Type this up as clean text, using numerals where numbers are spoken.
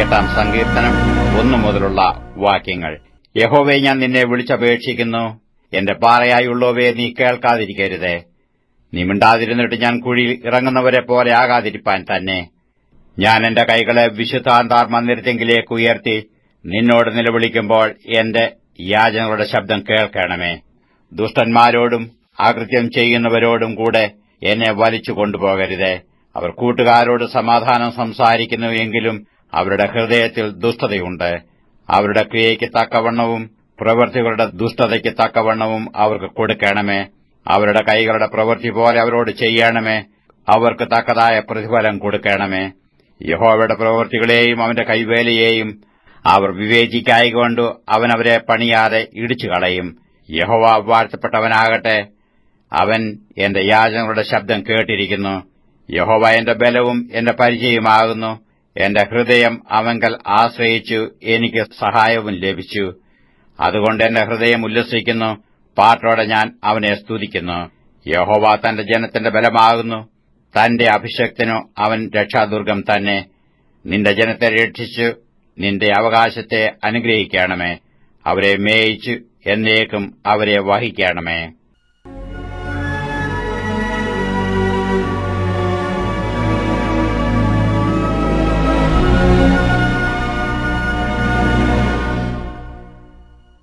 8-ാം സങ്കീർത്തനം 1 മുതലുള്ള വാക്യങ്ങൾ. യഹോവേ, ഞാൻ നിന്നെ വിളിച്ചപേക്ഷിക്കുന്നു. എന്റെ പാറയായുള്ളവേ, നീ കേൾക്കാതിരിക്കരുതേ. നീ മിണ്ടാതിരുന്നിട്ട് ഞാൻ കുഴിയിൽ ഇറങ്ങുന്നവരെ പോലെ ആകാതിരിപ്പാൻ തന്നെ. ഞാൻ എന്റെ കൈകളെ വിശുദ്ധാന്താർ മന്ദിരത്തെങ്കിലേക്ക് ഉയർത്തി നിന്നോട് നിലവിളിക്കുമ്പോൾ എന്റെ യാചനകളുടെ ശബ്ദം കേൾക്കണമേ. ദുഷ്ടന്മാരോടും അകൃത്യം ചെയ്യുന്നവരോടും കൂടെ എന്നെ വലിച്ചു കൊണ്ടുപോകരുതേ. അവർ കൂട്ടുകാരോട് സമാധാനം സംസാരിക്കുന്നു, എങ്കിലും അവരുടെ ഹൃദയത്തിൽ ദുഷ്ടതയുണ്ട്. അവരുടെ ക്രിയയ്ക്ക് തക്കവണ്ണവും പ്രവൃത്തികളുടെ ദുഷ്ടതയ്ക്ക് തക്കവണ്ണവും അവർക്ക് കൊടുക്കണമേ. അവരുടെ കൈകളുടെ പ്രവൃത്തി പോലെ അവരോട് ചെയ്യണമേ. അവർക്ക് തക്കതായ പ്രതിഫലം കൊടുക്കണമേ. യഹോവയുടെ പ്രവൃത്തികളെയും അവന്റെ കൈവേലയെയും അവർ വിവേചിക്കായികൊണ്ടു അവനവരെ പണിയാതെ ഇടിച്ചു കളയും. യഹോവ വാഴ്ത്തപ്പെട്ടവനാകട്ടെ. അവൻ എന്റെ യാചനകളുടെ ശബ്ദം കേട്ടിരിക്കുന്നു. യഹോവ എന്റെ ബലവും എന്റെ പരിചയമാകുന്നു. എന്റെ ഹൃദയം അവങ്കൽ ആശ്രയിച്ചു, എനിക്ക് സഹായവും ലഭിച്ചു. അതുകൊണ്ട് എന്റെ ഹൃദയം ഉല്ലസിക്കുന്നു, പാട്ടോടെ ഞാൻ അവനെ സ്തുതിക്കുന്നു. യഹോവ തന്റെ ജനത്തിന്റെ ബലമാകുന്നു, തന്റെ അഭിഷക്തനു അവൻ രക്ഷാദുർഗം തന്നെ. നിന്റെ ജനത്തെ രക്ഷിച്ചു നിന്റെ അവകാശത്തെ അനുഗ്രഹിക്കണമേ. അവരെ മേയിച്ചു എന്നേക്കും അവരെ വഹിക്കണമേ.